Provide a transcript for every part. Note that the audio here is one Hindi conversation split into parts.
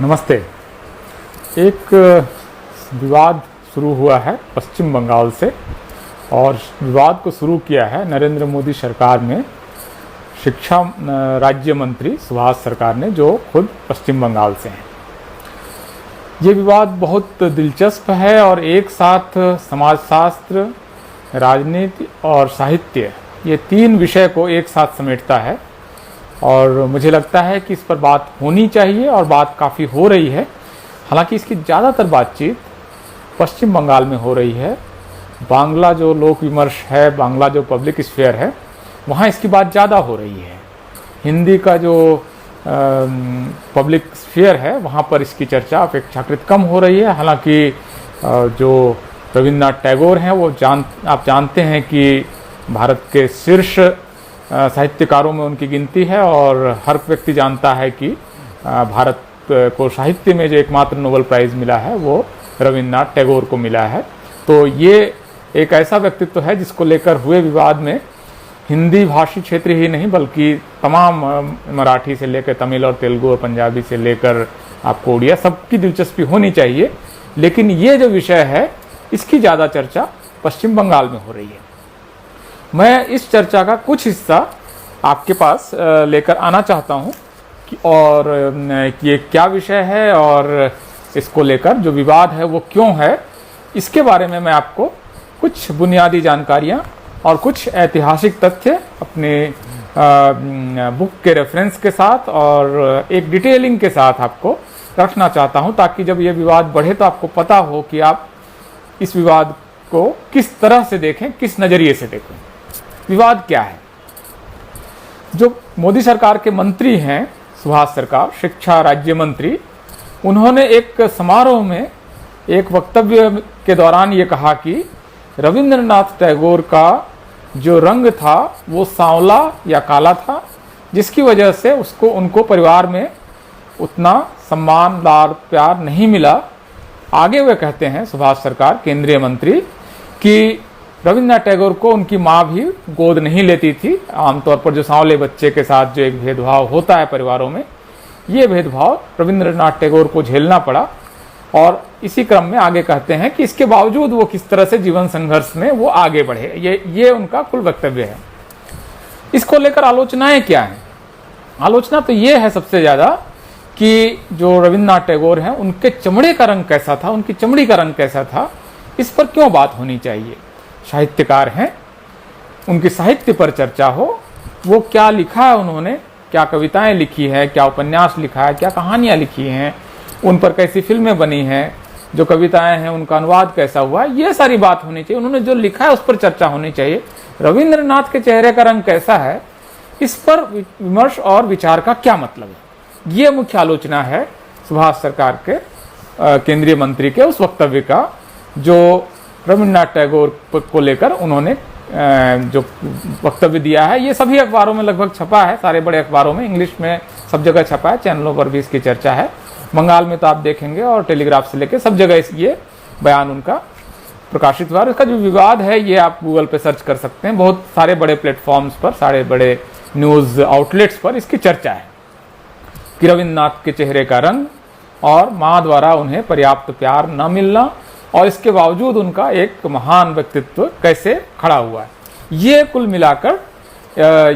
नमस्ते। एक विवाद शुरू हुआ है पश्चिम बंगाल से और विवाद को शुरू किया है नरेंद्र मोदी सरकार में शिक्षा राज्य मंत्री सुभाष सरकार ने, जो खुद पश्चिम बंगाल से हैं। ये विवाद बहुत दिलचस्प है और एक साथ समाजशास्त्र, राजनीति और साहित्य, ये तीन विषय को एक साथ समेटता है और मुझे लगता है कि इस पर बात होनी चाहिए और बात काफ़ी हो रही है। हालांकि इसकी ज़्यादातर बातचीत पश्चिम बंगाल में हो रही है। बांग्ला जो लोक विमर्श है, बांग्ला जो पब्लिक स्फीयर है, वहाँ इसकी बात ज़्यादा हो रही है। हिंदी का जो पब्लिक स्फीयर है वहाँ पर इसकी चर्चा अपेक्षाकृत कम हो रही है। हालांकि जो रविन्द्रनाथ टैगोर हैं वो आप जानते हैं कि भारत के शीर्ष साहित्यकारों में उनकी गिनती है और हर व्यक्ति जानता है कि भारत को साहित्य में जो एकमात्र नोबेल प्राइज़ मिला है वो रविन्द्रनाथ टैगोर को मिला है। तो ये एक ऐसा व्यक्तित्व है जिसको लेकर हुए विवाद में हिंदी भाषी क्षेत्र ही नहीं बल्कि तमाम मराठी से लेकर तमिल और तेलुगु और पंजाबी से लेकर आपको उड़िया सबकी दिलचस्पी होनी चाहिए। लेकिन ये जो विषय है इसकी ज़्यादा चर्चा पश्चिम बंगाल में हो रही है। मैं इस चर्चा का कुछ हिस्सा आपके पास लेकर आना चाहता हूँ और ये क्या विषय है और इसको लेकर जो विवाद है वो क्यों है, इसके बारे में मैं आपको कुछ बुनियादी जानकारियाँ और कुछ ऐतिहासिक तथ्य अपने बुक के रेफरेंस के साथ और एक डिटेलिंग के साथ आपको रखना चाहता हूँ, ताकि जब ये विवाद बढ़े तो आपको पता हो कि आप इस विवाद को किस तरह से देखें, किस नज़रिए से देखें। विवाद क्या है? जो मोदी सरकार के मंत्री हैं, सुभाष सरकार, शिक्षा राज्य मंत्री, उन्होंने एक समारोह में एक वक्तव्य के दौरान ये कहा कि रविन्द्रनाथ टैगोर का जो रंग था वो सांवला या काला था, जिसकी वजह से उनको परिवार में उतना सम्मानदार प्यार नहीं मिला। आगे वे कहते हैं सुभाष सरकार, केंद्रीय मंत्री, कि रविन्द्रनाथ टैगोर को उनकी माँ भी गोद नहीं लेती थी। आमतौर पर जो सांवले बच्चे के साथ जो एक भेदभाव होता है परिवारों में, ये भेदभाव रविन्द्रनाथ टैगोर को झेलना पड़ा। और इसी क्रम में आगे कहते हैं कि इसके बावजूद वो किस तरह से जीवन संघर्ष में वो आगे बढ़े। ये उनका कुल वक्तव्य है। इसको लेकर आलोचनाएं क्या हैं? आलोचना तो ये है सबसे ज़्यादा कि जो रविन्द्रनाथ टैगोर हैं उनके चमड़े का रंग कैसा था, उनकी चमड़ी का रंग कैसा था, इस पर क्यों बात होनी चाहिए। साहित्यकार हैं, उनकी साहित्य पर चर्चा हो, वो क्या लिखा है उन्होंने, क्या कविताएं लिखी है, क्या उपन्यास लिखा है, क्या कहानियां लिखी हैं, उन पर कैसी फिल्में बनी हैं, जो कविताएं हैं उनका अनुवाद कैसा हुआ है, ये सारी बात होनी चाहिए। उन्होंने जो लिखा है उस पर चर्चा होनी चाहिए। रविन्द्रनाथ के चेहरे का रंग कैसा है, इस पर विमर्श और विचार का क्या मतलब है, ये मुख्य आलोचना है सुभाष सरकार के केंद्रीय मंत्री के उस वक्तव्य का, जो रविन्द्रनाथ टैगोर को लेकर उन्होंने जो वक्तव्य दिया है। ये सभी अखबारों में लगभग छपा है, सारे बड़े अखबारों में, इंग्लिश में सब जगह छपा है, चैनलों पर भी इसकी चर्चा है। बंगाल में तो आप देखेंगे और टेलीग्राफ से लेकर सब जगह ये बयान उनका प्रकाशित हुआ। इसका जो विवाद है ये आप गूगल पे सर्च कर सकते हैं, बहुत सारे बड़े प्लेटफॉर्म्स पर, सारे बड़े न्यूज़ आउटलेट्स पर इसकी चर्चा है कि रविन्द्रनाथ के चेहरे का रंग और माँ द्वारा उन्हें पर्याप्त प्यार न मिलना और इसके बावजूद उनका एक महान व्यक्तित्व कैसे खड़ा हुआ है। ये कुल मिलाकर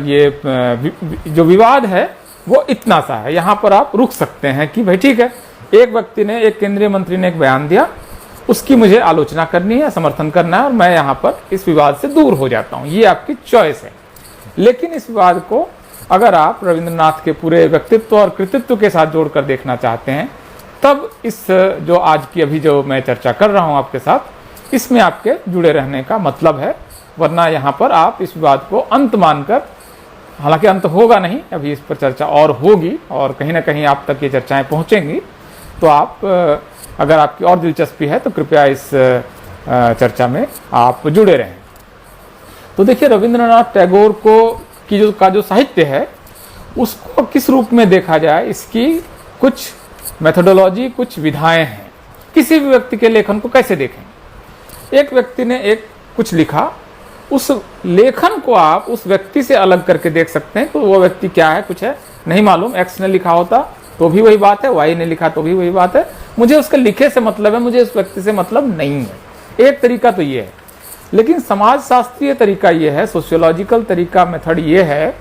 ये जो विवाद है वो इतना सा है। यहाँ पर आप रुक सकते हैं कि भाई ठीक है, एक व्यक्ति ने, एक केंद्रीय मंत्री ने एक बयान दिया, उसकी मुझे आलोचना करनी है, समर्थन करना है और मैं यहाँ पर इस विवाद से दूर हो जाता हूँ, ये आपकी चॉइस है। लेकिन इस विवाद को अगर आप रविन्द्रनाथ के पूरे व्यक्तित्व और कृतित्व के साथ जोड़कर देखना चाहते हैं, तब इस जो आज की अभी जो मैं चर्चा कर रहा हूं आपके साथ, इसमें आपके जुड़े रहने का मतलब है। वरना यहाँ पर आप इस विवाद को अंत मानकर, हालांकि अंत होगा नहीं, अभी इस पर चर्चा और होगी और कहीं ना कहीं आप तक ये चर्चाएं पहुंचेंगी, तो आप अगर आपकी और दिलचस्पी है तो कृपया इस चर्चा में आप जुड़े रहें। तो देखिए, रविन्द्रनाथ टैगोर का जो साहित्य है उसको किस रूप में देखा जाए, इसकी कुछ मेथोडोलॉजी, कुछ विधाएं हैं। किसी भी व्यक्ति के लेखन को कैसे देखें? एक व्यक्ति ने कुछ लिखा, उस लेखन को आप उस व्यक्ति से अलग करके देख सकते हैं। तो वो व्यक्ति क्या है, कुछ है नहीं मालूम, एक्स ने लिखा होता तो भी वही बात है, वाई ने लिखा तो भी वही बात है, मुझे उसके लिखे से मतलब है, मुझे उस व्यक्ति से मतलब नहीं है। एक तरीका तो ये है। लेकिन समाज शास्त्रीय तरीका ये है, सोशियोलॉजिकल तरीका, मेथड ये है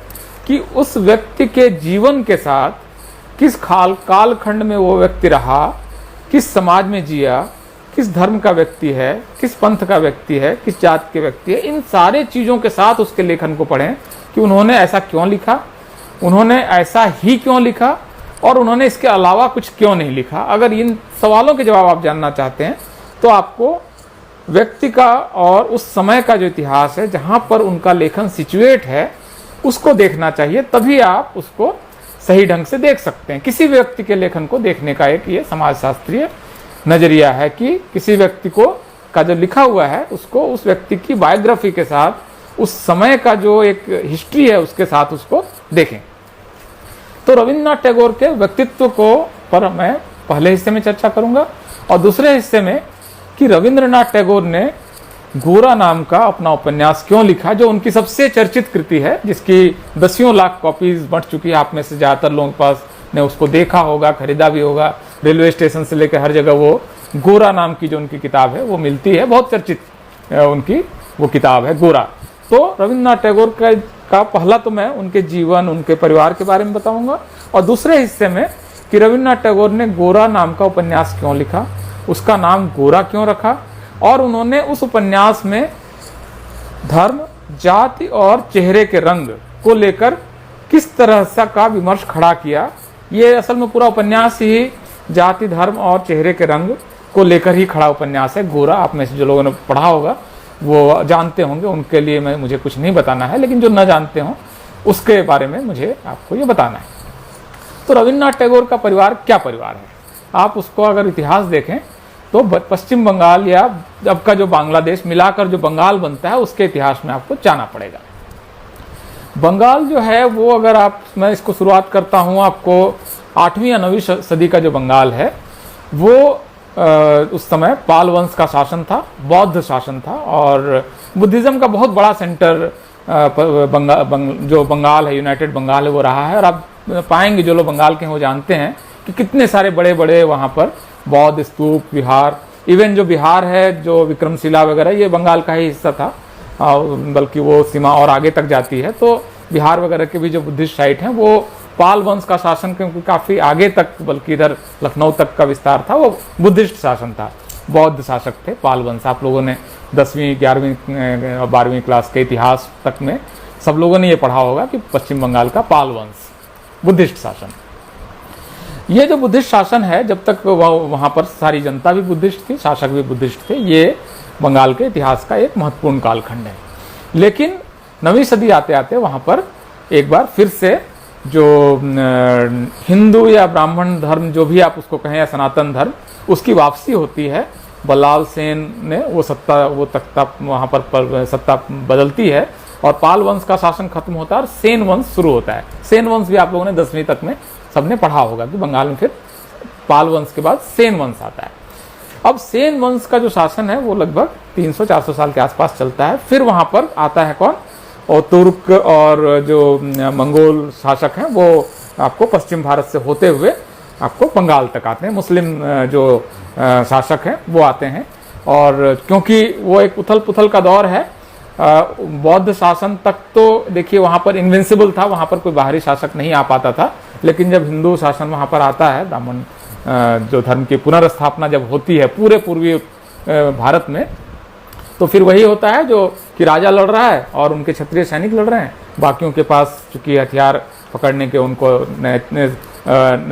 कि उस व्यक्ति के जीवन के साथ किस कालखंड में वो व्यक्ति रहा, किस समाज में जिया, किस धर्म का व्यक्ति है, किस पंथ का व्यक्ति है, किस जात के व्यक्ति है, इन सारे चीज़ों के साथ उसके लेखन को पढ़ें कि उन्होंने ऐसा क्यों लिखा, उन्होंने ऐसा ही क्यों लिखा, और उन्होंने इसके अलावा कुछ क्यों नहीं लिखा। अगर इन सवालों के जवाब आप जानना चाहते हैं तो आपको व्यक्ति का और उस समय का जो इतिहास है जहाँ पर उनका लेखन सिचुएट है उसको देखना चाहिए, तभी आप उसको सही ढंग से देख सकते हैं। किसी व्यक्ति के लेखन को देखने का एक ये समाजशास्त्रीय नजरिया है कि किसी व्यक्ति को का जो लिखा हुआ है उसको उस व्यक्ति की बायोग्राफी के साथ, उस समय का जो एक हिस्ट्री है उसके साथ उसको देखें। तो रविन्द्रनाथ टैगोर के व्यक्तित्व को पर मैं पहले हिस्से में चर्चा करूंगा, और दूसरे हिस्से में कि रविंद्रनाथ टैगोर ने गोरा नाम का अपना उपन्यास क्यों लिखा, जो उनकी सबसे चर्चित कृति है, जिसकी दसियों लाख कॉपीज बंट चुकी है। आप में से ज़्यादातर लोगों के पास ने उसको देखा होगा, खरीदा भी होगा, रेलवे स्टेशन से लेकर हर जगह वो गोरा नाम की जो उनकी किताब है वो मिलती है, बहुत चर्चित उनकी वो किताब है गोरा। तो रविन्द्रनाथ टैगोर का पहला तो मैं उनके जीवन, उनके परिवार के बारे में बताऊंगा, और दूसरे हिस्से में कि रविन्द्रनाथ टैगोर ने गोरा नाम का उपन्यास क्यों लिखा, उसका नाम गोरा क्यों रखा, और उन्होंने उस उपन्यास में धर्म, जाति और चेहरे के रंग को लेकर किस तरह सा का विमर्श खड़ा किया। ये असल में पूरा उपन्यास ही जाति, धर्म और चेहरे के रंग को लेकर ही खड़ा उपन्यास है गोरा। आप में से जो लोगों ने पढ़ा होगा वो जानते होंगे, उनके लिए मुझे कुछ नहीं बताना है, लेकिन जो न जानते हों उसके बारे में मुझे आपको ये बताना है। तो रविन्द्रनाथ टैगोर का परिवार क्या परिवार है, आप उसको अगर इतिहास देखें तो पश्चिम बंगाल या अब का जो बांग्लादेश मिलाकर जो बंगाल बनता है उसके इतिहास में आपको जाना पड़ेगा। बंगाल जो है वो, अगर मैं इसको शुरुआत करता हूँ आपको 8वीं या 9वीं सदी का जो बंगाल है वो उस समय पाल वंश का शासन था, बौद्ध शासन था, और बुद्धिज्म का बहुत बड़ा सेंटर जो बंगाल है, यूनाइटेड बंगाल है, वो रहा है। और आप पाएंगे जो लोग बंगाल के हैं वो जानते हैं कि कितने सारे बड़े बड़े वहाँ पर बौद्ध स्तूप, विहार, इवन जो बिहार है, जो विक्रमशिला वगैरह, ये बंगाल का ही हिस्सा था, बल्कि वो सीमा और आगे तक जाती है। तो बिहार वगैरह के भी जो बुद्धिस्ट साइट हैं वो पाल वंश का शासन, क्योंकि काफ़ी आगे तक, बल्कि इधर लखनऊ तक का विस्तार था, वो बुद्धिस्ट शासन था, बौद्ध शासक थे पाल वंश। आप लोगों ने 10वीं, 11वीं, 12वीं क्लास के इतिहास तक में सब लोगों ने ये पढ़ा होगा कि पश्चिम बंगाल का पाल वंश, बुद्धिस्ट शासन। ये जो बुद्धिस्ट शासन है, जब तक वहाँ पर सारी जनता भी बुद्धिस्ट थी, शासक भी बुद्धिस्ट थे, ये बंगाल के इतिहास का एक महत्वपूर्ण कालखंड है। लेकिन 9वीं सदी आते आते वहाँ पर एक बार फिर से जो हिंदू या ब्राह्मण धर्म, जो भी आप उसको कहें, या सनातन धर्म, उसकी वापसी होती है। बल्लाल सेन ने वो तख्ता वहाँ पर सत्ता बदलती है और पाल वंश का शासन खत्म होता है और सेन वंश शुरू होता है। सेन वंश भी आप लोगों ने 10वीं तक में सबने पढ़ा होगा कि बंगाल में फिर पाल वंश के बाद सेन वंश आता है। अब सेन वंश का जो शासन है वो लगभग 300-400 साल के आसपास चलता है। फिर वहाँ पर आता है कौन, और तुर्क और जो मंगोल शासक हैं वो आपको पश्चिम भारत से होते हुए आपको बंगाल तक आते हैं। मुस्लिम जो शासक हैं वो आते हैं, और क्योंकि वो एक उथल पुथल का दौर है, बौद्ध शासन तक तो देखिए वहाँ पर इनविंसिबल था, वहाँ पर कोई बाहरी शासक नहीं आ पाता था। लेकिन जब हिंदू शासन वहाँ पर आता है, ब्राह्मण जो धर्म की पुनर्स्थापना जब होती है पूरे पूर्वी भारत में, तो फिर वही होता है जो कि राजा लड़ रहा है और उनके क्षत्रिय सैनिक लड़ रहे हैं। बाकियों के पास चूंकि हथियार पकड़ने के उनको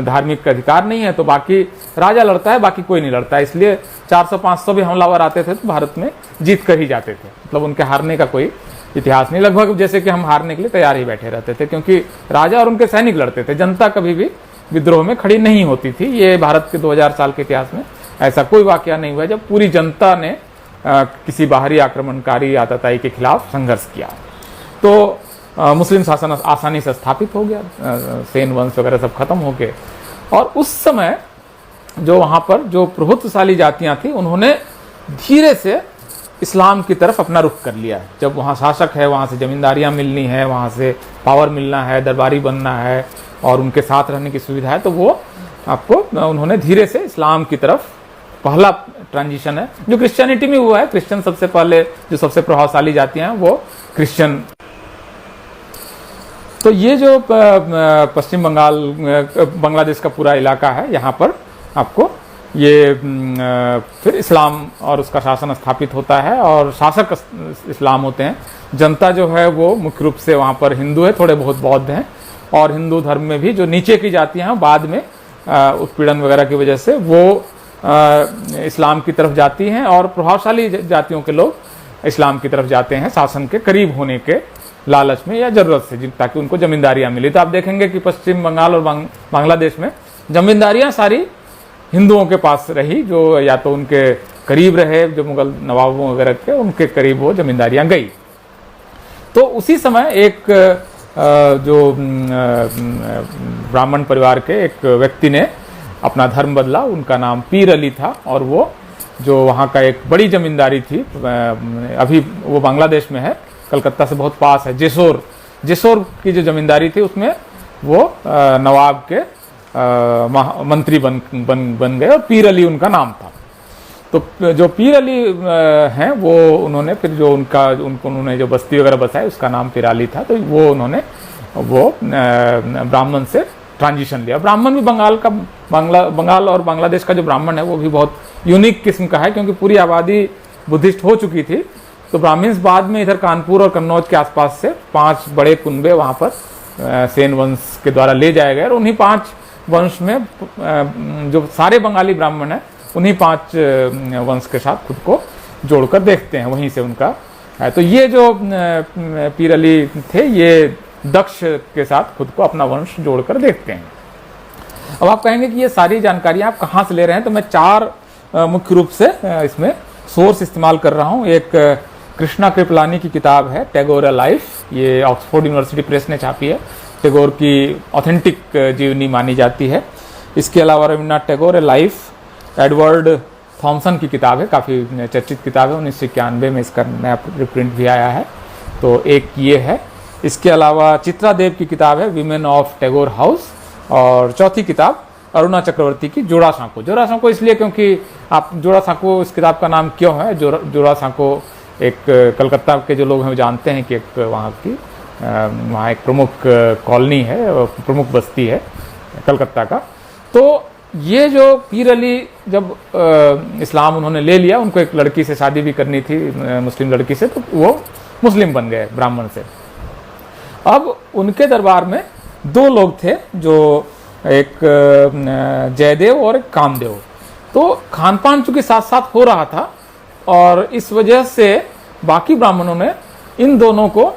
धार्मिक अधिकार नहीं है, तो बाकी राजा लड़ता है, बाकी कोई नहीं लड़ता है। इसलिए 400-500 भी हमलावर आते थे तो भारत में जीत कर ही जाते थे, मतलब उनके हारने का कोई इतिहास नहीं। लगभग जैसे कि हम हारने के लिए तैयार ही बैठे रहते थे, क्योंकि राजा और उनके सैनिक लड़ते थे, जनता कभी भी विद्रोह में खड़ी नहीं होती थी। ये भारत के 2000 साल के इतिहास में ऐसा कोई वाकया नहीं हुआ जब पूरी जनता ने किसी बाहरी आक्रमणकारी आतताई के खिलाफ संघर्ष किया। तो मुस्लिम शासन आसानी से स्थापित हो गया, सेन वंश वगैरह सब खत्म हो गए। और उस समय जो वहाँ पर जो प्रभुत्वशाली जातियाँ थी, उन्होंने धीरे से इस्लाम की तरफ अपना रुख कर लिया। जब वहाँ शासक है, वहाँ से जमींदारियाँ मिलनी है, वहाँ से पावर मिलना है, दरबारी बनना है और उनके साथ रहने की सुविधा है, तो वो आपको उन्होंने धीरे से इस्लाम की तरफ पहला ट्रांजिशन है जो क्रिश्चियनिटी में हुआ है। क्रिश्चियन सबसे पहले जो सबसे प्रभावशाली जातियां हैं वो क्रिश्चियन। तो ये जो पश्चिम बंगाल बांग्लादेश का पूरा इलाका है, यहाँ पर आपको ये फिर इस्लाम और उसका शासन स्थापित होता है और शासक इस्लाम होते हैं। जनता जो है वो मुख्य रूप से वहाँ पर हिंदू है, थोड़े बहुत बौद्ध हैं, और हिंदू धर्म में भी जो नीचे की जातियां हैं बाद में उत्पीड़न वगैरह की वजह से वो इस्लाम की तरफ जाती हैं, और प्रभावशाली जातियों के लोग इस्लाम की तरफ जाते हैं शासन के करीब होने के लालच में या जरूरत से, ताकि उनको जमींदारियां मिली। तो आप देखेंगे कि पश्चिम बंगाल और बांग्लादेश में जमींदारियां सारी हिंदुओं के पास रही, जो या तो उनके करीब रहे, जो मुगल नवाबों वगैरह के उनके करीब वो जमींदारियां गई। तो उसी समय एक जो ब्राह्मण परिवार के एक व्यक्ति ने अपना धर्म बदला, उनका नाम पीर अली था, और वो जो वहाँ का एक बड़ी जमींदारी थी, अभी वो बांग्लादेश में है, कलकत्ता से बहुत पास है, जेसोर की जो जमींदारी थी उसमें वो नवाब के मंत्री बन गए, और पीर अली उनका नाम था। तो जो पीर अली हैं वो उन्होंने फिर जो उन्होंने जो बस्ती वगैरह बसाई उसका नाम पिराली था। तो वो उन्होंने ब्राह्मण से ट्रांजिशन लिया। ब्राह्मण भी बंगाल और बांग्लादेश का जो ब्राह्मण है वो भी बहुत यूनिक किस्म का है, क्योंकि पूरी आबादी बुद्धिस्ट हो चुकी थी। तो ब्राह्मण्स बाद में इधर कानपुर और कन्नौज के आसपास से 5 बड़े कुनबे वहाँ पर सेन वंश के द्वारा ले जाए गए, और उन्हीं 5 वंश में जो सारे बंगाली ब्राह्मण हैं उन्हीं 5 वंश के साथ खुद को जोड़कर देखते हैं, वहीं से उनका है। तो ये जो पीर अली थे ये दक्ष के साथ खुद को अपना वंश जोड़कर देखते हैं। अब आप कहेंगे कि ये सारी जानकारियां आप कहाँ से ले रहे हैं, तो मैं 4 मुख्य रूप से इसमें सोर्स इस्तेमाल कर रहा हूँ। एक कृष्णा कृपलानी की किताब है टैगोर अ लाइफ, ये ऑक्सफोर्ड यूनिवर्सिटी प्रेस ने छापी है, टैगोर की ऑथेंटिक जीवनी मानी जाती है। इसके अलावा Rabindranath Tagore a life Edward Thomson की किताब है, काफ़ी चर्चित किताब है, 1991 में इसका नया रिप्रिंट भी आया है। तो एक ये है। इसके अलावा चित्रा देव की किताब है वीमेन ऑफ टैगोर हाउस, और चौथी किताब अरुणा चक्रवर्ती की जोड़ा सांको इसलिए क्योंकि आप जोड़ा सांको इस किताब का नाम क्यों है, जोड़ा सांको एक कलकत्ता के जो लोग हैं वो जानते हैं कि एक वहाँ एक प्रमुख कॉलोनी है, प्रमुख बस्ती है कलकत्ता का। तो ये जो पीर अली जब इस्लाम उन्होंने ले लिया, उनको एक लड़की से शादी भी करनी थी, मुस्लिम लड़की से, तो वो मुस्लिम बन गए ब्राह्मण से। अब उनके दरबार में 2 लोग थे, जो एक जयदेव और एक कामदेव। तो खान पान चूंकि साथ साथ हो रहा था, और इस वजह से बाकी ब्राह्मणों ने इन दोनों को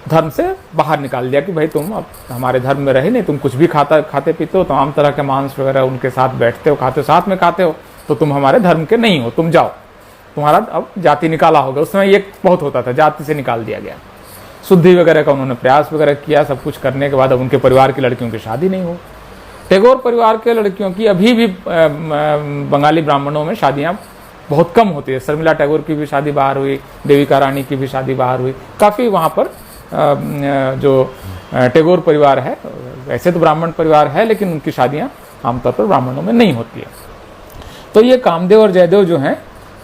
धर्म से बाहर निकाल दिया कि भाई तुम अब हमारे धर्म में रहे नहीं, तुम कुछ भी खाते पीते हो, तमाम तरह के मांस वगैरह उनके साथ बैठते हो, खाते हो, साथ में खाते हो, तो तुम हमारे धर्म के नहीं हो, तुम जाओ, तुम्हारा अब जाति निकाला होगा। उस समय ये बहुत होता था, जाति से निकाल दिया गया। शुद्धि वगैरह का उन्होंने प्रयास वगैरह किया, सब कुछ करने के बाद अब उनके परिवार की लड़कियों की शादी नहीं हो। टैगोर परिवार के लड़कियों की अभी भी बंगाली ब्राह्मणों में शादियाँ बहुत कम होती है। शर्मिला टैगोर की भी शादी बाहर हुई, देविका रानी की भी शादी बाहर हुई। काफ़ी वहाँ पर जो टैगोर परिवार है, वैसे तो ब्राह्मण परिवार है, लेकिन उनकी शादियाँ आमतौर पर ब्राह्मणों में नहीं होती है। तो ये कामदेव और जयदेव जो हैं,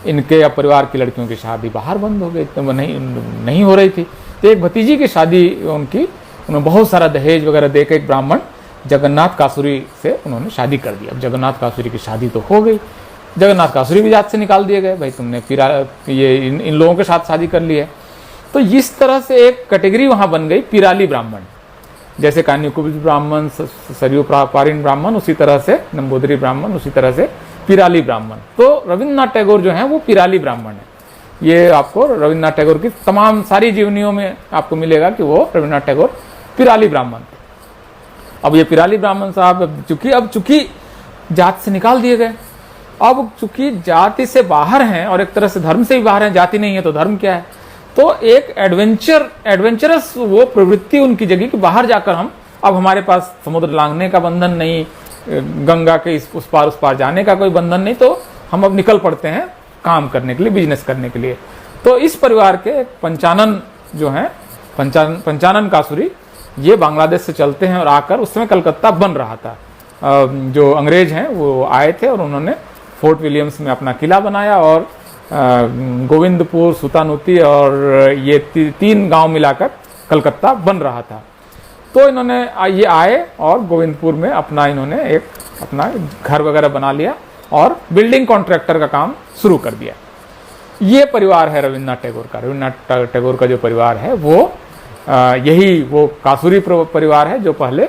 इनके परिवार की लड़कियों की शादी बाहर बंद हो गई, तो नहीं हो रही थी। तो एक भतीजी की शादी उन्होंने बहुत सारा दहेज वगैरह देकर एक ब्राह्मण जगन्नाथ कासुरी से उन्होंने शादी कर दी। अब जगन्नाथ कासुरी की शादी तो हो गई, जगन्नाथ कासुरी भी जात से निकाल दिए गए, भाई तुमने फिर ये इन लोगों के साथ शादी कर ली है। तो इस तरह से एक कैटेगरी वहां बन गई पिराली ब्राह्मण, जैसे कान्यकुब्ज ब्राह्मण, सरयू पारिन ब्राह्मण, उसी तरह से नंबूदरी ब्राह्मण, उसी तरह से पिराली ब्राह्मण। तो रविन्द्रनाथ टैगोर जो हैं वो पिराली ब्राह्मण है। ये आपको रविन्द्रनाथ टैगोर की तमाम सारी जीवनियों में आपको मिलेगा कि वो रविन्द्रनाथ टैगोर पिराली ब्राह्मण थे। अब ये पिराली ब्राह्मण साहब चूंकि जात से निकाल दिए गए, अब चूंकि जाति से बाहर हैं और एक तरह से धर्म से भी बाहर हैं, जाति नहीं है तो धर्म क्या है, तो एक एडवेंचरस वो प्रवृत्ति उनकी जगह कि बाहर जाकर अब हमारे पास समुद्र लांघने का बंधन नहीं, गंगा के उस पार जाने का कोई बंधन नहीं, तो हम अब निकल पड़ते हैं काम करने के लिए, बिजनेस करने के लिए। तो इस परिवार के पंचानन जो हैं, पंचानन कासुरी, ये बांग्लादेश से चलते हैं और आकर, उस समय कलकत्ता बन रहा था, जो अंग्रेज हैं वो आए थे और उन्होंने फोर्ट विलियम्स में अपना किला बनाया और गोविंदपुर, सुतानुती और ये तीन गांव मिलाकर कलकत्ता बन रहा था। तो इन्होंने ये आए और गोविंदपुर में अपना इन्होंने एक अपना घर वगैरह बना लिया और बिल्डिंग कॉन्ट्रैक्टर का काम शुरू कर दिया। ये परिवार है रविन्द्रनाथ टैगोर का। रविन्द्रनाथ टैगोर का जो परिवार है वो यही वो कासूरी परिवार है जो पहले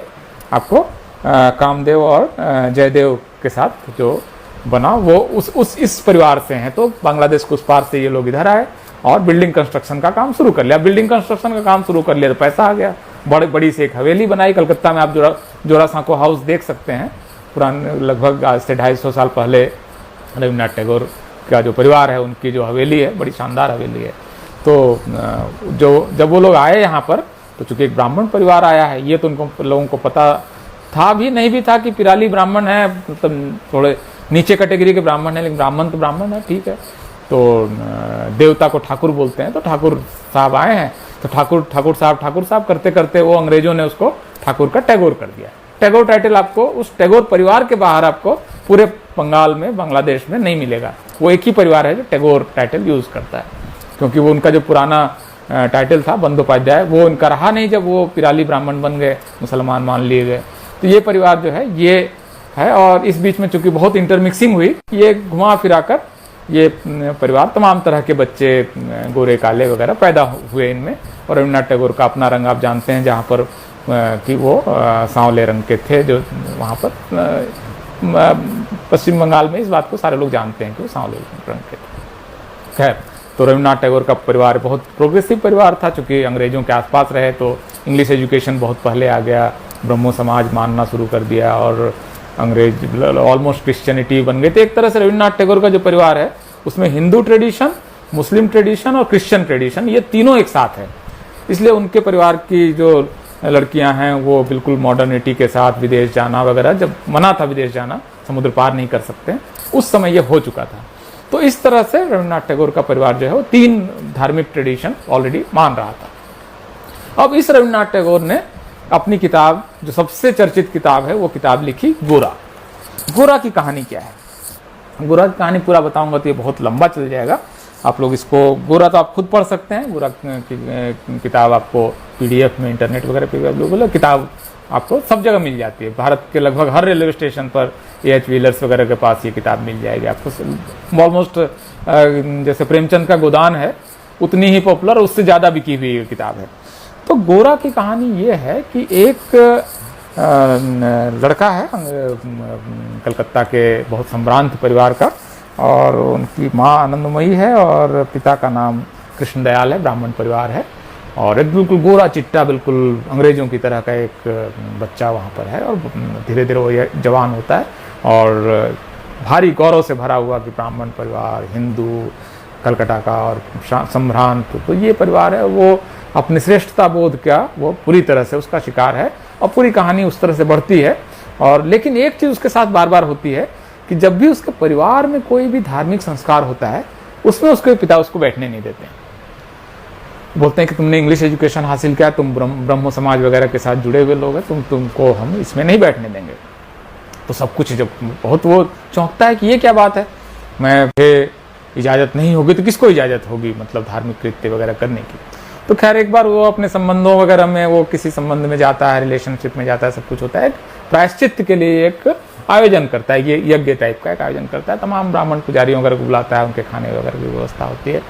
आपको कामदेव और जयदेव के साथ जो बना वो इस परिवार से हैं। तो बांग्लादेश के उस पार से ये लोग इधर आए और बिल्डिंग कंस्ट्रक्शन का काम शुरू कर लिया। बिल्डिंग कंस्ट्रक्शन का काम शुरू कर लिया तो पैसा आ गया, बड़ी से एक हवेली बनाई कलकत्ता में। आप जोरासांको हाउस देख सकते हैं, पुराने लगभग आज से 250 साल पहले रविन्द्रनाथ टैगोर का जो परिवार है उनकी जो हवेली है, बड़ी शानदार हवेली है। तो जब वो लोग आए यहाँ पर, तो चूंकि एक ब्राह्मण परिवार आया है, ये तो उनको लोगों को पता था भी नहीं भी था कि पिराली ब्राह्मण है, मतलब थोड़े नीचे कैटेगरी के ब्राह्मण है, लेकिन ब्राह्मण तो ब्राह्मण है, ठीक है। तो देवता को ठाकुर बोलते हैं, तो ठाकुर साहब आए हैं, तो ठाकुर साहब करते करते वो अंग्रेजों ने उसको ठाकुर का टैगोर कर दिया। टैगोर टाइटल आपको उस टैगोर परिवार के बाहर आपको पूरे बंगाल में, बांग्लादेश में नहीं मिलेगा। वो एक ही परिवार है जो टैगोर टाइटल यूज करता है, क्योंकि वो उनका जो पुराना टाइटल था बंदोपाध्याय, वो उनका रहा नहीं जब वो पिराली ब्राह्मण बन गए, मुसलमान मान लिए गए। तो ये परिवार जो है ये है, और इस बीच में चूंकि बहुत इंटरमिक्सिंग हुई, ये घुमा फिरा कर ये परिवार तमाम तरह के बच्चे गोरे काले वगैरह पैदा हुए इनमें। और रविन्द्रनाथ टैगोर का अपना रंग आप जानते हैं, जहाँ पर कि वो सांवले रंग के थे, जो वहाँ पर पश्चिम बंगाल में इस बात को सारे लोग जानते हैं कि वो सांवले रंग के थे। खैर, तो रविन्द्रनाथ टैगोर का परिवार बहुत प्रोग्रेसिव परिवार था, चूँकि अंग्रेजों के आसपास रहे तो इंग्लिश एजुकेशन बहुत पहले आ गया, ब्रह्मो समाज मानना शुरू कर दिया और अंग्रेज ऑलमोस्ट क्रिश्चियनिटी बन गए थे। एक तरह से रविन्द्रनाथ टैगोर का जो परिवार है उसमें हिंदू ट्रेडिशन, मुस्लिम ट्रेडिशन और क्रिश्चियन ट्रेडिशन, ये तीनों एक साथ है। इसलिए उनके परिवार की जो लड़कियां हैं वो बिल्कुल मॉडर्निटी के साथ विदेश जाना वगैरह, जब मना था विदेश जाना, समुद्र पार नहीं कर सकते, उस समय ये हो चुका था। तो इस तरह से रविन्द्रनाथ टैगोर का परिवार जो है वो तीन धार्मिक ट्रेडिशन ऑलरेडी मान रहा था। अब इस रविन्द्रनाथ टैगोर ने अपनी किताब, जो सबसे चर्चित किताब है, वो किताब लिखी गोरा। गोरा की कहानी क्या है? गोरा की कहानी पूरा बताऊंगा तो ये बहुत लंबा चल जाएगा। आप लोग इसको, गोरा तो आप खुद पढ़ सकते हैं, गोरा की किताब आपको पीडीएफ में, इंटरनेट वगैरह पे अवेलेबल किताब आपको सब जगह मिल जाती है। भारत के लगभग हर रेलवे स्टेशन पर एच व्हीलर्स वगैरह के पास ये किताब मिल जाएगी आपको। ऑलमोस्ट जैसे प्रेमचंद का गोदान है उतनी ही पॉपुलर, उससे ज़्यादा बिकी हुई किताब है। तो गोरा की कहानी ये है कि एक लड़का है कलकत्ता के बहुत संभ्रांत परिवार का, और उनकी माँ आनंदमयी है और पिता का नाम कृष्णदयाल है, ब्राह्मण परिवार है। और एक बिल्कुल गोरा चिट्टा, बिल्कुल अंग्रेजों की तरह का एक बच्चा वहाँ पर है, और धीरे धीरे वो जवान होता है और भारी गौरव से भरा हुआ कि ब्राह्मण परिवार, हिंदू, कलकत्ता का और संभ्रांत, तो ये परिवार है वो अपनी श्रेष्ठता बोध का वो पूरी तरह से उसका शिकार है, और पूरी कहानी उस तरह से बढ़ती है। और लेकिन एक चीज़ उसके साथ बार बार होती है कि जब भी उसके परिवार में कोई भी धार्मिक संस्कार होता है, उसमें उसके पिता उसको बैठने नहीं देते हैं। बोलते हैं कि तुमने इंग्लिश एजुकेशन हासिल किया, तुम ब्रह्मो समाज वगैरह के साथ जुड़े हुए लोग हैं, तुमको हम इसमें नहीं बैठने देंगे। तो सब कुछ जब बहुत वो चौंकता है कि ये क्या बात है, मैं इजाज़त नहीं होगी तो किसको इजाज़त होगी, मतलब धार्मिक कृत्य वगैरह करने की। तो खैर एक बार वो अपने संबंधों वगैरह में, वो किसी संबंध में जाता है, रिलेशनशिप में जाता है, सब कुछ होता है, प्रायश्चित के लिए एक आयोजन करता है, ये यज्ञ टाइप का एक आयोजन करता है, तमाम ब्राह्मण पुजारियों वगैरह को बुलाता है, उनके खाने वगैरह की व्यवस्था होती है।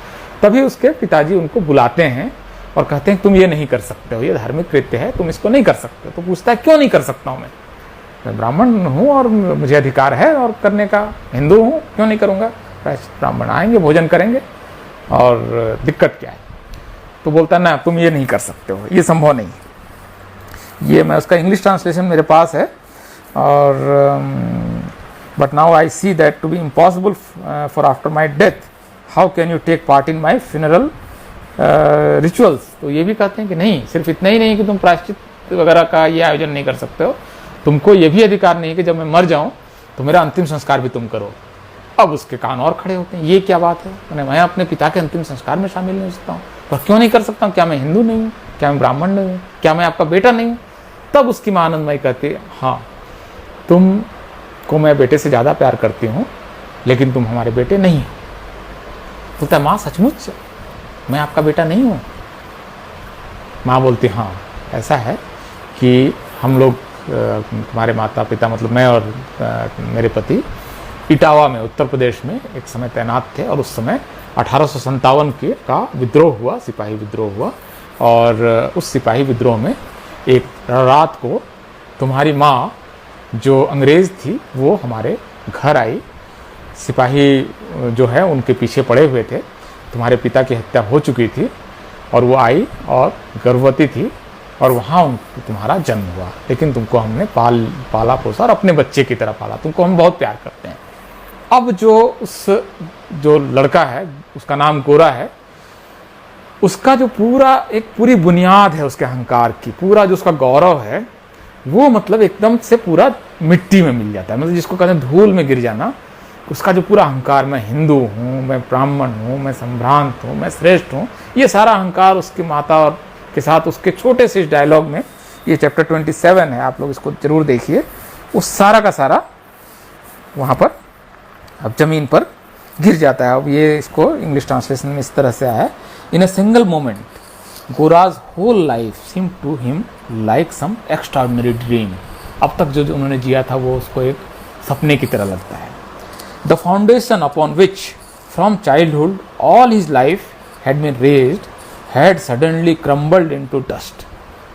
तभी उसके पिताजी उनको बुलाते हैं और कहते हैं तुम ये नहीं कर सकते हो, ये धार्मिक कृत्य है, तुम इसको नहीं कर सकते। तो पूछता है क्यों नहीं कर सकता हूँ, मैं ब्राह्मण हूँ और मुझे अधिकार है और करने का, हिंदू हूँ, क्यों नहीं करूँगा। ब्राह्मण आएंगे, भोजन करेंगे, और दिक्कत क्या है। तो बोलता है ना, तुम ये नहीं कर सकते हो, ये संभव नहीं। ये मैं उसका इंग्लिश ट्रांसलेशन मेरे पास है, और but now I see that to be impossible for after my death, how can you take part in my funeral rituals. तो ये भी कहते हैं कि नहीं, सिर्फ इतना ही नहीं कि तुम प्रायश्चित वगैरह का ये आयोजन नहीं कर सकते हो, तुमको ये भी अधिकार नहीं है कि जब मैं मर जाऊं तो मेरा अंतिम संस्कार भी तुम करो। अब उसके कान और खड़े होते हैं, ये क्या बात है, मैं अपने पिता के अंतिम संस्कार में शामिल नहीं हो सकता हूँ, पर क्यों नहीं कर सकता हूँ, क्या मैं हिंदू नहीं हूँ, क्या मैं ब्राह्मण नहीं हूँ, क्या मैं आपका बेटा नहीं हूँ। तब उसकी माँ आनंदमयी कहती है, हाँ तुमको मैं बेटे से ज़्यादा प्यार करती हूँ, लेकिन तुम हमारे बेटे नहीं हो। बोलता माँ सचमुच मैं आपका बेटा नहीं हूँ? माँ बोलती हाँ, ऐसा है कि हम लोग तुम्हारे माता पिता मतलब मैं और मेरे पति इटावा में उत्तर प्रदेश में एक समय तैनात थे, और उस समय 1857 के का विद्रोह हुआ, सिपाही विद्रोह हुआ, और उस सिपाही विद्रोह में एक रात को तुम्हारी माँ जो अंग्रेज़ थी वो हमारे घर आई। सिपाही जो है उनके पीछे पड़े हुए थे, तुम्हारे पिता की हत्या हो चुकी थी, और वो आई और गर्भवती थी, और वहाँ तुम्हारा जन्म हुआ, लेकिन तुमको हमने पाला पोसा और अपने बच्चे की तरह पाला, तुमको हम बहुत प्यार करते हैं। अब जो लड़का है उसका नाम गोरा है, उसका जो पूरी बुनियाद है उसके अहंकार की, पूरा जो उसका गौरव है वो मतलब एकदम से पूरा मिट्टी में मिल जाता है। मतलब जिसको कहते हैं धूल में गिर जाना, उसका जो पूरा अहंकार, मैं हिंदू हूँ, मैं ब्राह्मण हूँ, मैं संभ्रांत हूँ, मैं श्रेष्ठ हूँ, ये सारा अहंकार उसकी माता और के साथ उसके छोटे से इस डायलॉग में, ये चैप्टर 27 है, आप लोग इसको जरूर देखिए, उस सारा का सारा वहाँ पर अब जमीन पर गिर जाता है। अब ये इसको इंग्लिश ट्रांसलेशन में इस तरह से आया है, in a single moment Gora's whole life seem to him like some extraordinary dream. अब तक जो उन्होंने जिया था वो उसको एक सपने की तरह लगता है। The foundation upon which from childhood all his life had been raised had suddenly crumbled into dust.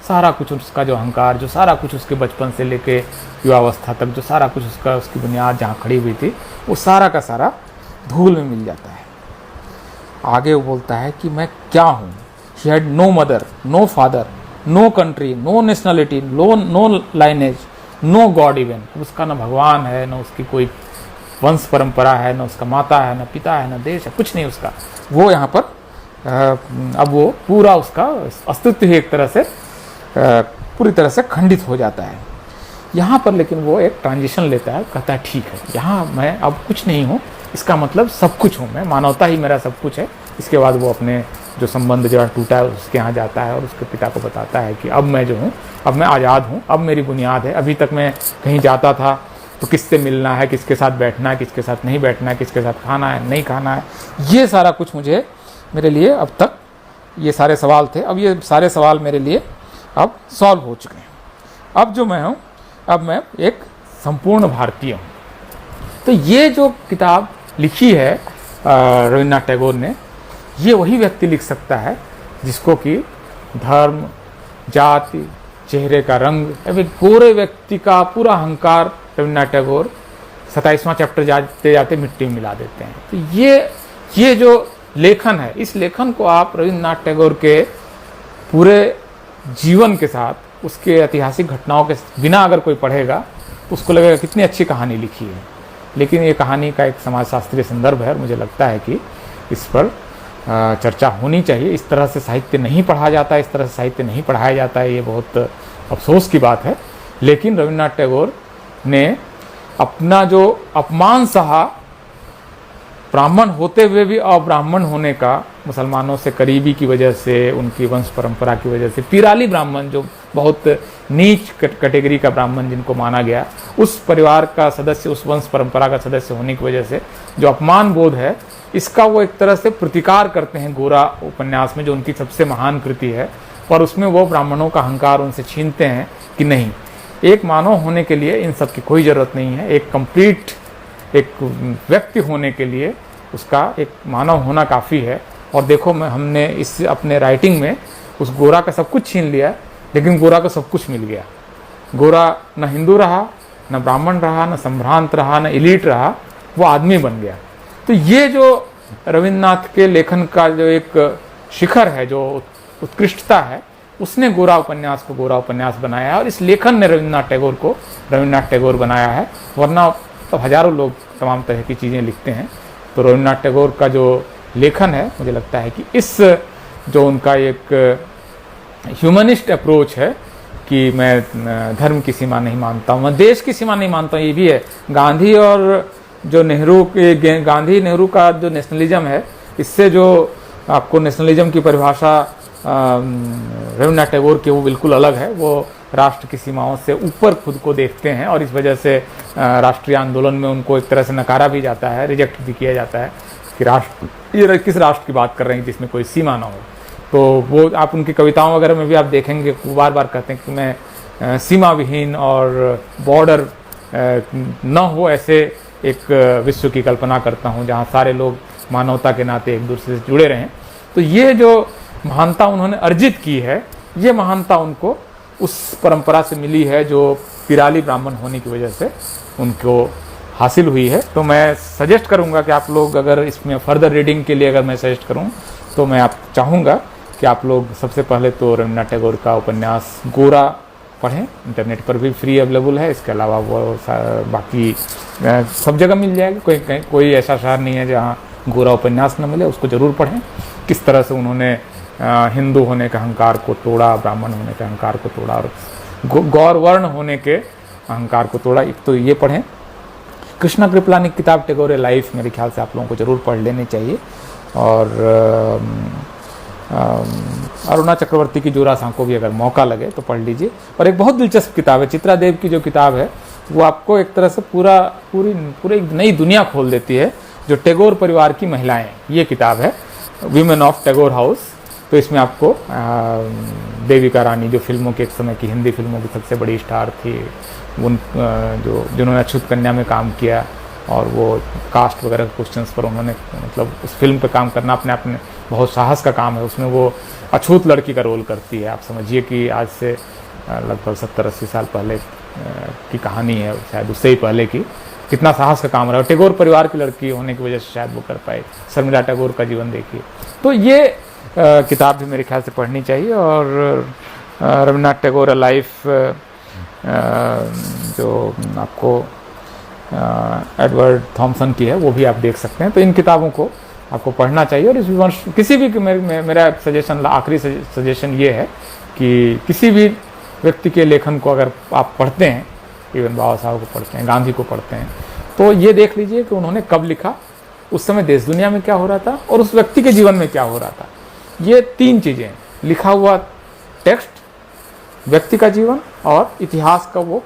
सारा कुछ उसका जो अहंकार, जो सारा कुछ उसके बचपन से लेके युवावस्था तक जो सारा कुछ उसकी बुनियाद जहाँ खड़ी हुई थी, वो सारा का सारा धूल में मिल जाता है। आगे वो बोलता है कि मैं क्या हूँ। He had no mother, no father, no country, no nationality, no lineage, no God even। उसका ना भगवान है, ना उसकी कोई वंश परंपरा है, ना उसका माता है, ना पिता है, ना देश है, कुछ नहीं उसका। वो यहाँ पर अब वो पूरा उसका अस्तित्व ही एक तरह से पूरी तरह से खंडित हो जाता है। यहाँ पर लेकिन वो एक ट्रांजिशन लेता है, कहता है ठीक है, यहाँ मैं अब कुछ नहीं हूँ, इसका मतलब सब कुछ हूँ मैं, मानवता ही मेरा सब कुछ है। इसके बाद वो अपने जो संबंध जरा टूटा है उसके यहाँ जाता है और उसके पिता को बताता है कि अब मैं जो हूँ, अब मैं आज़ाद हूँ, अब मेरी बुनियाद है। अभी तक मैं कहीं जाता था तो किससे मिलना है, किसके साथ बैठना है, किसके साथ नहीं बैठना है, किसके साथ खाना है नहीं खाना है, ये सारा कुछ मुझे मेरे लिए अब तक ये सारे सवाल थे, अब ये सारे सवाल मेरे लिए अब सॉल्व हो चुके हैं। अब जो मैं हूँ, अब मैं एक संपूर्ण भारतीय हूँ। तो ये जो किताब लिखी है रविन्द्रनाथ टैगोर ने, ये वही व्यक्ति लिख सकता है जिसको कि धर्म, जाति, चेहरे का रंग, अभी गोरे व्यक्ति का पूरा अहंकार रविन्द्रनाथ टैगोर 27वां चैप्टर जाते जाते मिट्टी में मिला देते हैं। तो ये जो लेखन है, इस लेखन को आप रविन्द्रनाथ टैगोर के पूरे जीवन के साथ, उसके ऐतिहासिक घटनाओं के बिना अगर कोई पढ़ेगा तो उसको लगेगा कितनी अच्छी कहानी लिखी है। लेकिन ये कहानी का एक समाजशास्त्रीय संदर्भ है और मुझे लगता है कि इस पर चर्चा होनी चाहिए। इस तरह से साहित्य नहीं पढ़ा जाता है, इस तरह से साहित्य नहीं पढ़ाया जाता है, ये बहुत अफसोस की बात है। लेकिन रविन्द्रनाथ टैगोर ने अपना जो अपमान सहा, ब्राह्मण होते हुए भी अब्राह्मण होने का, मुसलमानों से करीबी की वजह से, उनकी वंश परंपरा की वजह से, पिराली ब्राह्मण जो बहुत नीच कैटेगरी का ब्राह्मण जिनको माना गया, उस परिवार का सदस्य, उस वंश परंपरा का सदस्य होने की वजह से जो अपमान बोध है, इसका वो एक तरह से प्रतिकार करते हैं गोरा उपन्यास में, जो उनकी सबसे महान कृति है। और उसमें वो ब्राह्मणों का अहंकार उनसे छीनते हैं कि नहीं, एक मानव होने के लिए इन सब की कोई ज़रूरत नहीं है, एक कंप्लीट एक व्यक्ति होने के लिए उसका एक मानव होना काफ़ी है। और देखो हमने इस अपने राइटिंग में उस गोरा का सब कुछ छीन लिया, लेकिन गोरा को सब कुछ मिल गया। गोरा न हिंदू रहा, न ब्राह्मण रहा, न संभ्रांत रहा, न इलीट रहा, वो आदमी बन गया। तो ये जो रविन्द्रनाथ के लेखन का जो एक शिखर है, जो उत्कृष्टता है, उसने गोरा उपन्यास को गोरा उपन्यास बनाया है। और इस लेखन ने रविन्द्रनाथ टैगोर को रविन्द्रनाथ टैगोर बनाया है। वरना तो हजारों लोग तमाम तरह की चीज़ें लिखते हैं, तो रविन्द्रनाथ टैगोर का जो लेखन है, मुझे लगता है कि इस जो उनका एक ह्यूमनिस्ट अप्रोच है कि मैं धर्म की सीमा नहीं मानता हूँ, मैं देश की सीमा नहीं मानता हूँ, ये भी है। गांधी और जो गांधी नेहरू का जो नेशनलिज्म है, इससे जो आपको नेशनलिज्म की परिभाषा रविन्द्रनाथ टैगोर की वो बिल्कुल अलग है। वो राष्ट्र की सीमाओं से ऊपर खुद को देखते हैं, और इस वजह से राष्ट्रीय आंदोलन में उनको एक तरह से नकारा भी जाता है, रिजेक्ट भी किया जाता है कि ये किस राष्ट्र की बात कर रहे हैं जिसमें कोई सीमा ना हो। तो वो आप उनकी कविताओं वगैरह में भी आप देखेंगे वो बार बार कहते हैं कि मैं सीमा विहीन और बॉर्डर न हो ऐसे एक विश्व की कल्पना करता हूँ जहाँ सारे लोग मानवता के नाते एक दूसरे से जुड़े रहें। तो ये जो महानता उन्होंने अर्जित की है, ये महानता उनको उस परंपरा से मिली है जो पिराली ब्राह्मण होने की वजह से उनको हासिल हुई है। तो मैं सजेस्ट करूंगा कि आप लोग अगर इसमें फर्दर रीडिंग के लिए अगर मैं सजेस्ट करूं तो मैं आप चाहूँगा कि आप लोग सबसे पहले तो रवींद्रनाथ टैगोर का उपन्यास गोरा पढ़ें, इंटरनेट पर भी फ्री अवेलेबल है। इसके अलावा वो बाकी सब जगह मिल जाएगा, कोई ऐसा शहर नहीं है जहाँ गोरा उपन्यास न मिले, उसको ज़रूर पढ़ें। किस तरह से उन्होंने हिंदू होने के अहंकार को तोड़ा, ब्राह्मण होने के अहंकार को तोड़ा और गौर वर्ण होने के अहंकार को तोड़ा, एक तो ये पढ़ें। कृष्णा कृपलानी की किताब टैगोर ए लाइफ मेरे ख्याल से आप लोगों को ज़रूर पढ़ लेनी चाहिए। और अरुणा चक्रवर्ती की जोरासां को भी अगर मौका लगे तो पढ़ लीजिए। और एक बहुत दिलचस्प किताब है चित्रा देव की जो किताब है, वो आपको एक तरह से पूरी नई दुनिया खोल देती है, जो टैगोर परिवार की महिलाएं, ये किताब है वीमेन ऑफ टैगोर हाउस। तो इसमें आपको देविका रानी जो फिल्मों के एक समय की हिंदी फिल्मों की सबसे बड़ी स्टार थी, उन जिन्होंने अछूत कन्या में काम किया और वो कास्ट वगैरह क्वेश्चंस पर उन्होंने मतलब उस फिल्म पे काम करना अपने आप में बहुत साहस का काम है। उसमें वो अछूत लड़की का रोल करती है। आप समझिए कि आज से लगभग 70-80 साल पहले की कहानी है, शायद उससे ही पहले की, कितना साहस का काम रहा। टैगोर परिवार की लड़की होने की वजह से शायद वो कर पाए। शर्मिला टैगोर का जीवन देखिए। तो ये किताब भी मेरे ख्याल से पढ़नी चाहिए। और रवींद्रनाथ टैगोर लाइफ जो आपको एडवर्ड थॉमसन की है वो भी आप देख सकते हैं। तो इन किताबों को आपको पढ़ना चाहिए। और इस विमर्श किसी भी मेरा सजेशन, आखिरी सजेशन ये है कि किसी भी व्यक्ति के लेखन को अगर आप पढ़ते हैं, इवन बाबा साहब को पढ़ते हैं, गांधी को पढ़ते हैं, तो ये देख लीजिए कि उन्होंने कब लिखा, उस समय देश दुनिया में क्या हो रहा था और उस व्यक्ति के जीवन में क्या हो रहा था। ये तीन चीज़ें, लिखा हुआ टेक्स्ट, व्यक्ति का जीवन और इतिहास का वो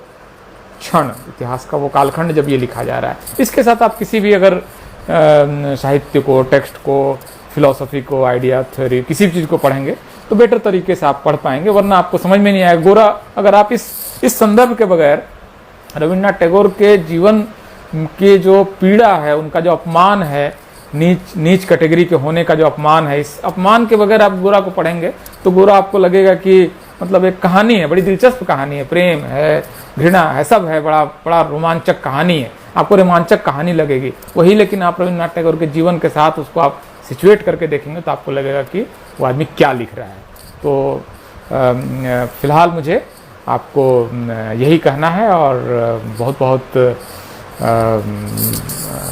क्षण, इतिहास का वो कालखंड जब ये लिखा जा रहा है। इसके साथ आप किसी भी अगर साहित्य को, टेक्स्ट को, फिलॉसफी को, आइडिया, थ्योरी, किसी भी चीज़ को पढ़ेंगे तो बेटर तरीके से आप पढ़ पाएंगे, वरना आपको समझ में नहीं आएगा। गोरा, अगर आप इस संदर्भ के बगैर रवींद्रनाथ टैगोर के जीवन की जो पीड़ा है, उनका जो अपमान है, नीच कैटेगरी के होने का जो अपमान है, इस अपमान के बगैर आप गोरा को पढ़ेंगे तो गोरा आपको लगेगा कि मतलब एक कहानी है, बड़ी दिलचस्प कहानी है, प्रेम है, घृणा है, सब है, बड़ा रोमांचक कहानी है, आपको रोमांचक कहानी लगेगी वही। लेकिन आप रवींद्रनाथ टैगोर के जीवन के साथ उसको आप सिचुएट करके देखेंगे तो आपको लगेगा कि वो आदमी क्या लिख रहा है। तो फिलहाल मुझे आपको यही कहना है और बहुत बहुत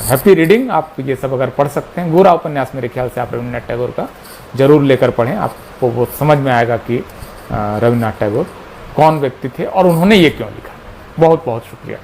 हैप्पी रीडिंग। आप ये सब अगर पढ़ सकते हैं, गोरा उपन्यास मेरे ख्याल से आप रवींद्रनाथ टैगोर का जरूर लेकर पढ़ें, आपको वो समझ में आएगा कि रवींद्रनाथ टैगोर कौन व्यक्ति थे और उन्होंने ये क्यों लिखा। बहुत बहुत शुक्रिया।